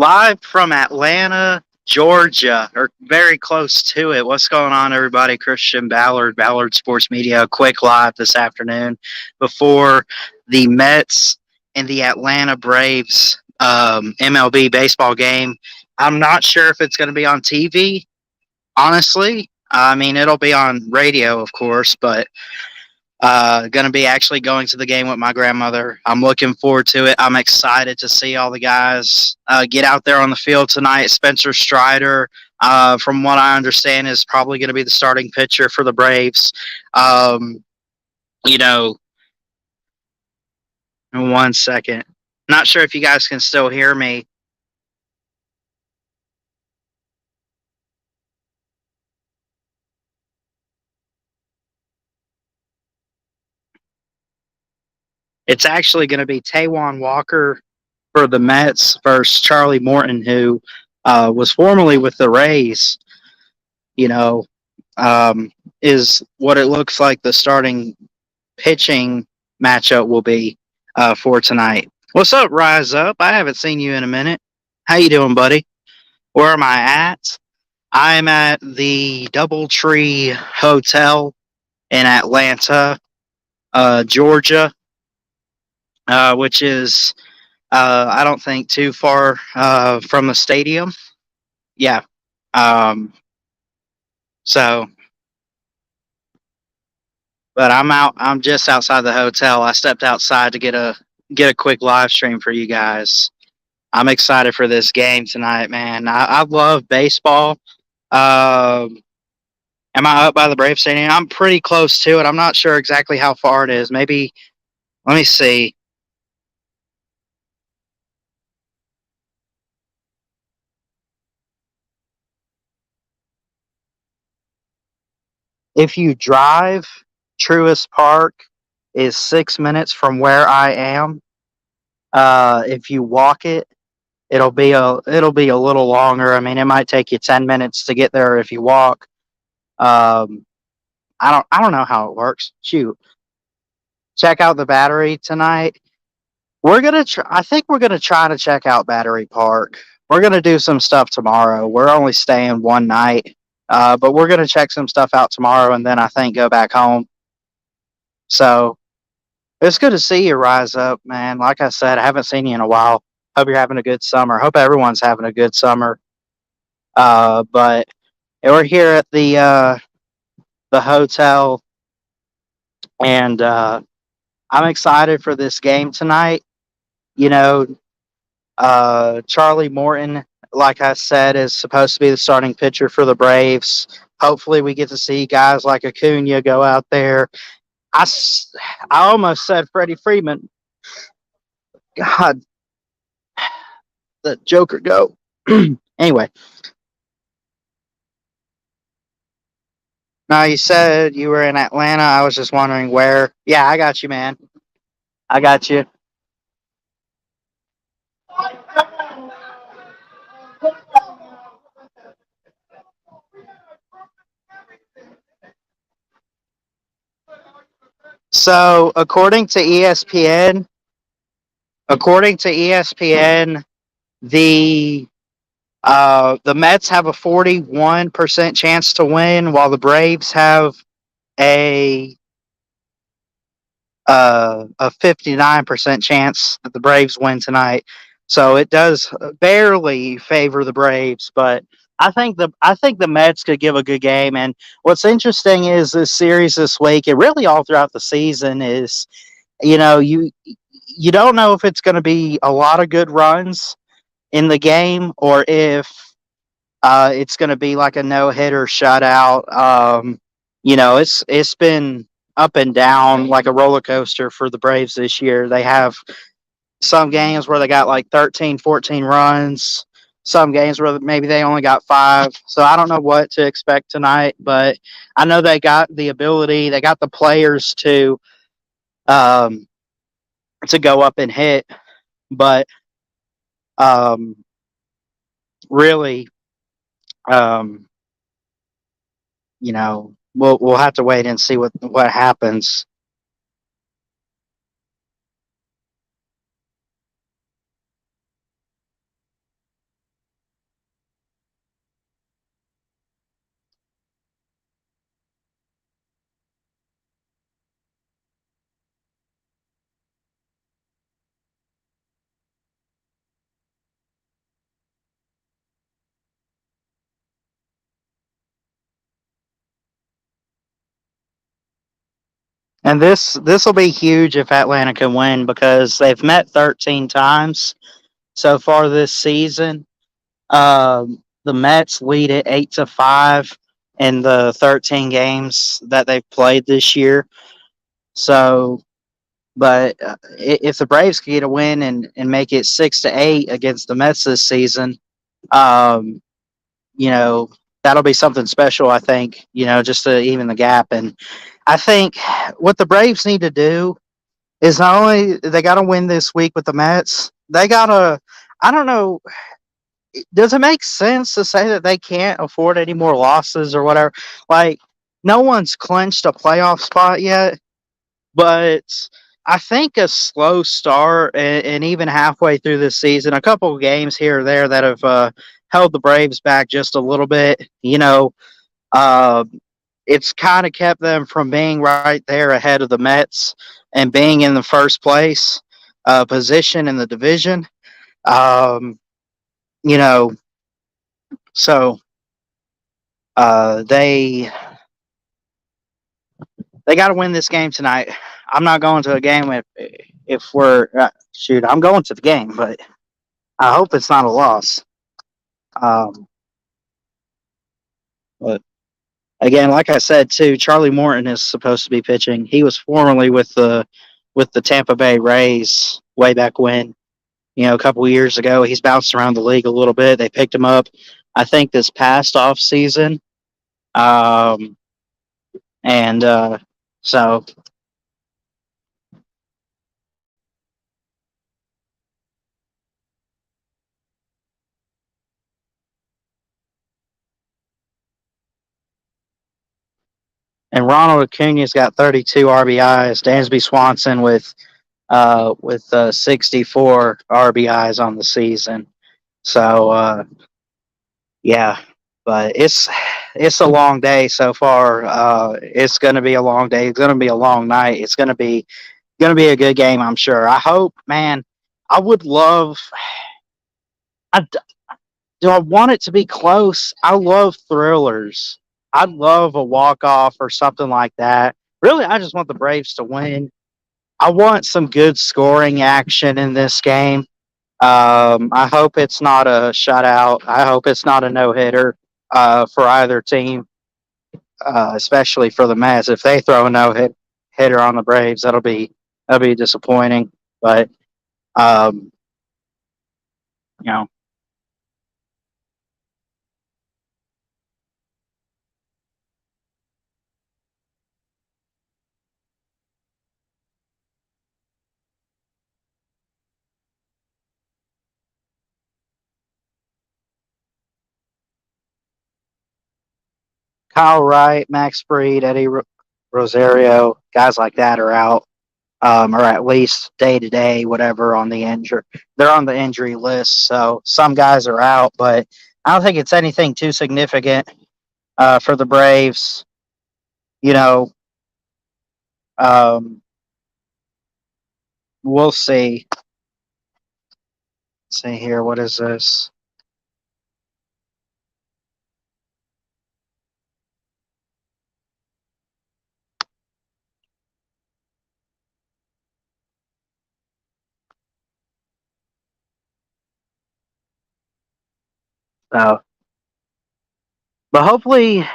Live from Atlanta, Georgia, or very close to it. What's going on, everybody? Christian Ballard, Ballard Sports Media, quick live this afternoon before the Mets and the Atlanta Braves MLB baseball game. I'm not sure if it's going to be on TV, honestly. I mean, it'll be on radio, of course, but going to be actually going to the game with my grandmother. I'm looking forward to it. I'm excited to see all the guys get out there on the field tonight. Spencer Strider, from what I understand, is probably going to be the starting pitcher for the Braves. Um, you know, in 1 second. Not sure if you guys can still hear me. It's actually going to be Taijuan Walker for the Mets versus Charlie Morton, who was formerly with the Rays. You know, is what it looks like the starting pitching matchup will be for tonight. What's up, Rise Up? I haven't seen you in a minute. How you doing, buddy? Where am I at? I'm at the Doubletree Hotel in Atlanta, Georgia, which is I don't think too far from the stadium. Yeah. Um, so but I'm out. I'm just outside the hotel. I stepped outside to get a quick live stream for you guys. I'm excited for this game tonight, man. I love baseball. Um, am I up by the Brave Stadium? I'm pretty close to it. I'm not sure exactly how far it is. Maybe let me see. If you drive, Truist Park is 6 minutes from where I am. If you walk it, it'll be a little longer. I mean, it might take you 10 minutes to get there if you walk. Um, I don't know how it works. Shoot, check out the Battery tonight. We're gonna. I think we're gonna try to check out Battery Park. We're gonna do some stuff tomorrow. We're only staying one night, but we're gonna check some stuff out tomorrow, and then I think go back home. So it's good to see you, Rise Up, man. Like I said, I haven't seen you in a while. Hope you're having a good summer. Hope everyone's having a good summer. But we're here at the hotel, and I'm excited for this game tonight. You know, Charlie Morton, like I said, is supposed to be the starting pitcher for the Braves. Hopefully, we get to see guys like Acuna go out there. I almost said Freddie Freeman. God, the Joker go. Anyway, now you said you were in Atlanta. I was just wondering where. Yeah, I got you, man. I got you. So, according to ESPN, the Mets have a 41% chance to win, while the Braves have a a 59% chance that the Braves win tonight. So it does barely favor the Braves, but I think the Mets could give a good game. And what's interesting is this series this week, and really all throughout the season, is you don't know if it's going to be a lot of good runs in the game or if it's going to be like a no hitter shutout. It's been up and down like a roller coaster for the Braves this year. They have some games where they got like 13, 14 runs. Some games where maybe they only got five. So I don't know what to expect tonight, but I know they got the ability, they got the players um, to go up and hit. But um, really, um, we'll have to wait and see what happens. And this will be huge if Atlanta can win because they've met 13 times so far this season. The Mets lead it 8-5 in the 13 games that they've played this year. So, but if the Braves can get a win and make it 6-8 against the Mets this season, um, you know that'll be something special. I think just to even the gap, and I think what the Braves need to do is not only they got to win this week with the Mets, they got to. I don't know, does it make sense to say that they can't afford any more losses or whatever? Like, no one's clinched a playoff spot yet, but I think a slow start and even halfway through this season, a couple of games here or there that have held the Braves back just a little bit, uh, it's kind of kept them from being right there ahead of the Mets and being in the first place position in the division. Um, you know, so Uh, they they got to win this game tonight. I'm not going to a game if we're shoot. I'm going to the game, but I hope it's not a loss. Um, but again, like I said too, Charlie Morton is supposed to be pitching. He was formerly with the Tampa Bay Rays way back when. A couple of years ago. He's bounced around the league a little bit. They picked him up, I think, this past off season. Um, and so and Ronald Acuna's got 32 RBIs. Dansby Swanson with 64 RBIs on the season. So yeah, but it's a long day so far. It's going to be a long day. It's going to be a long night. It's going to be a good game. I'm sure. I hope, man. I would love. I, do I want it to be close? I love thrillers. I'd love a walk off or something like that. Really, I just want the Braves to win. I want some good scoring action in this game. I hope it's not a shutout. I hope it's not a no hitter for either team, especially for the Mets. If they throw a hitter on the Braves, that'll be disappointing. But um, you know, Kyle Wright, Max Breed, Rosario, guys like that are out. Or at least day to day, whatever on the injury. They're on the injury list, so some guys are out, but I don't think it's anything too significant for the Braves. You know, um, we'll see. Let's see here. What is this? So, but hopefully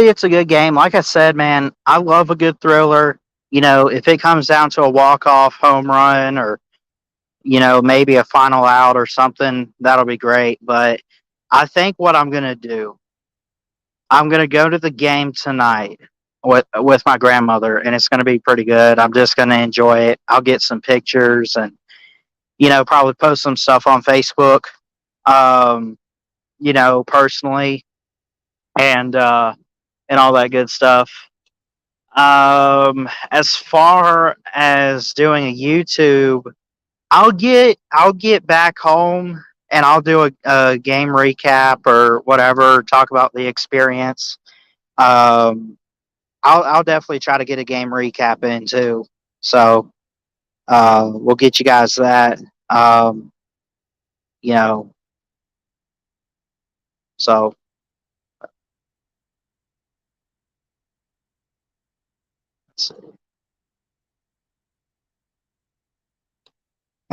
it's a good game. Like I said, man, I love a good thriller. If it comes down to a walk off home run or maybe a final out or something, that'll be great. But I think what I'm gonna go to the game tonight with my grandmother, and it's gonna be pretty good. I'm just gonna enjoy it. I'll get some pictures and probably post some stuff on Facebook. Um, personally, and all that good stuff. As far as doing a YouTube, I'll get back home and I'll do a game recap or whatever. Talk about the experience. Um, I'll definitely try to get a game recap in too. So we'll get you guys that. Um, you know, so let's see.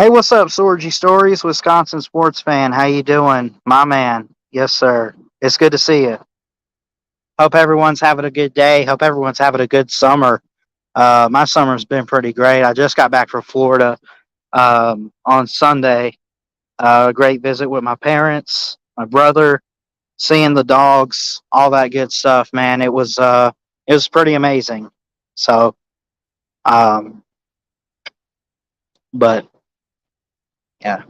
Hey, what's up, Sorgy Stories, Wisconsin sports fan? How you doing, my man? Yes, sir. It's good to see you. Hope everyone's having a good day. Hope everyone's having a good summer. My summer's been pretty great. I just got back from Florida on Sunday. A great visit with my parents, my brother, seeing the dogs, all that good stuff. Man, it was pretty amazing. So, um, but yeah,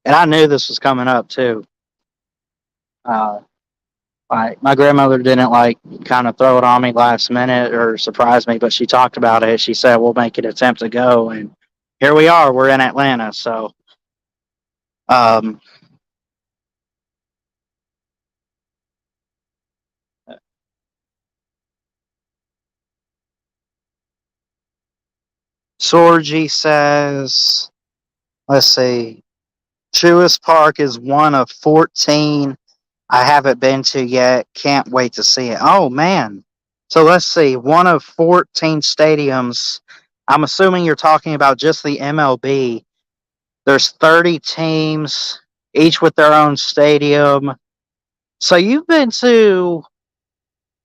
and I knew this was coming up too. Uh, my grandmother didn't like kind of throw it on me last minute or surprise me, but she talked about it. She said we'll make an attempt to go, and here we are. We're in Atlanta, so um, Sorgy says, let's see, Truist Park is one of 14 I haven't been to yet. Can't wait to see it. Oh man! So let's see, one of 14 stadiums. I'm assuming you're talking about just the MLB. There's 30 teams, each with their own stadium. So you've been to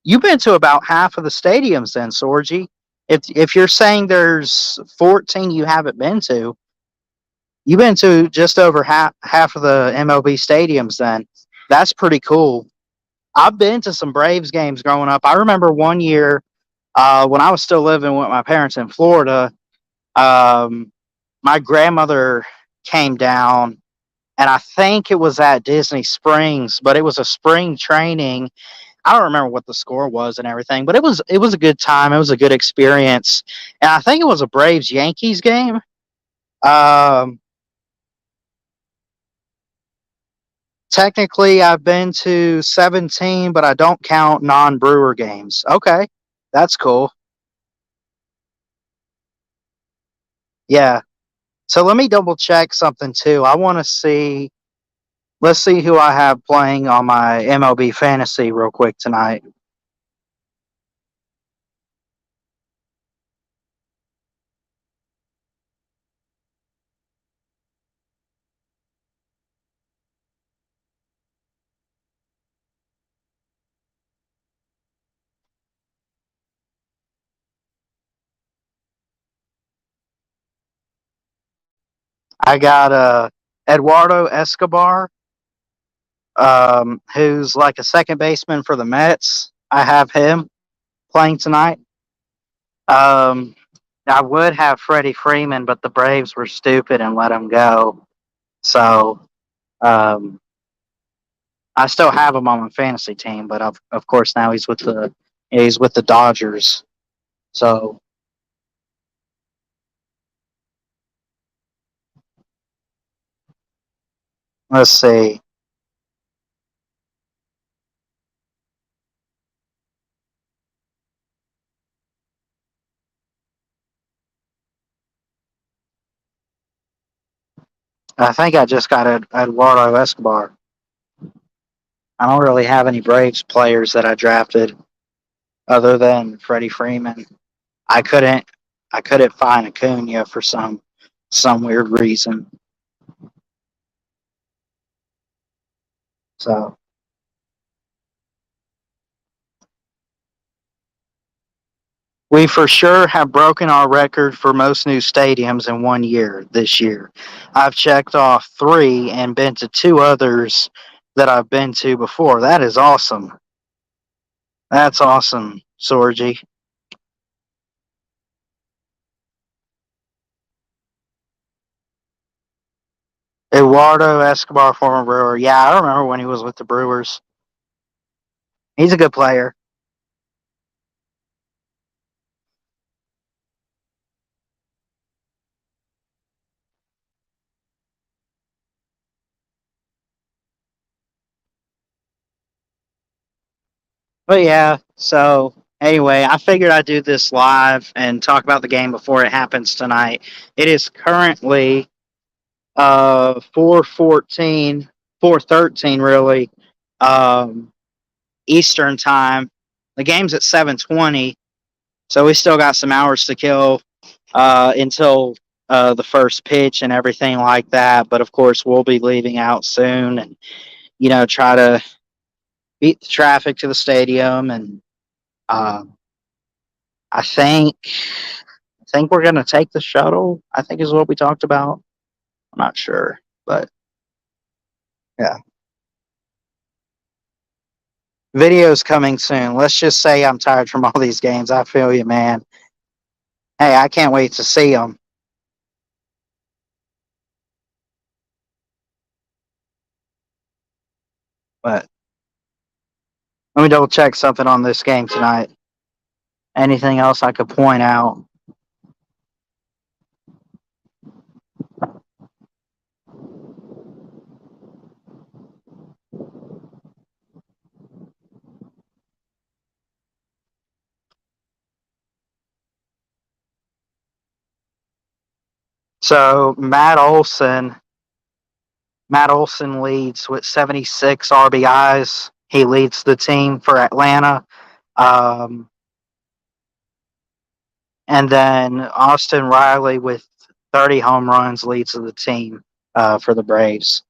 about half of the stadiums then, Sorgy. If you're saying there's 14 you haven't been to, you've been to just over half of the MLB stadiums then. That's pretty cool. I've been to some Braves games growing up. I remember one year when I was still living with my parents in Florida, um, my grandmother came down and I think it was at Disney Springs, but it was a spring training. I don't remember what the score was and everything, but it was a good time. It was a good experience, and I think it was a Braves Yankees game. Um, Technically, I've been to 17, but I don't count non Brewer games. Okay, that's cool. Yeah. So let me double check something too. I want to see. Let's see who I have playing on my MLB fantasy real quick tonight. I got Eduardo Escobar, who's like a second baseman for the Mets. I have him playing tonight. Um, I would have Freddie Freeman, but the Braves were stupid and let him go. So um, I still have him on my fantasy team, but of course now he's with the Dodgers. So let's see. I think I just got Eduardo Escobar. I don't really have any Braves players that I drafted other than Freddie Freeman. I couldn't I couldn't find Acuna for some weird reason. So we for sure have broken our record for most new stadiums in 1 year this year. I've checked off three and been to two others that I've been to before. That is awesome. That's awesome, Sorgy. Eduardo Escobar, former Brewer. Yeah, I remember when he was with the Brewers. He's a good player. But yeah, so anyway, I figured I'd do this live and talk about the game before it happens tonight. It is currently 4:14, 4:13 really, um, Eastern time. The game's at 7:20, so we still got some hours to kill until the first pitch and everything like that. But of course, we'll be leaving out soon, and try to beat the traffic to the stadium. And uh, I think we're gonna take the shuttle. I think is what we talked about. I'm not sure, but yeah. Videos coming soon. Let's just say I'm tired from all these games. I feel you, man. Hey, I can't wait to see them. But let me double check something on this game tonight. Anything else I could point out? So Matt Olson leads with 76 RBIs. He leads the team for Atlanta. Um, and then Austin Riley with 30 home runs leads the team for the Braves.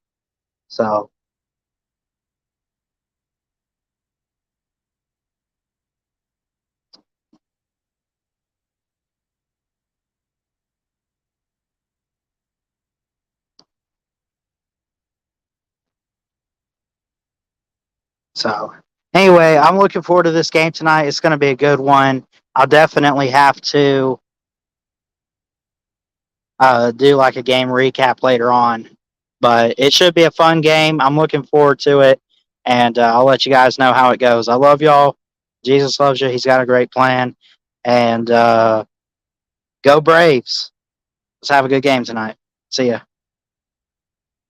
So So, anyway, I'm looking forward to this game tonight. It's going to be a good one. I'll definitely have to do like a game recap later on, but it should be a fun game. I'm looking forward to it, and I'll let you guys know how it goes. I love y'all. Jesus loves you. He's got a great plan, and go Braves. Let's have a good game tonight. See ya.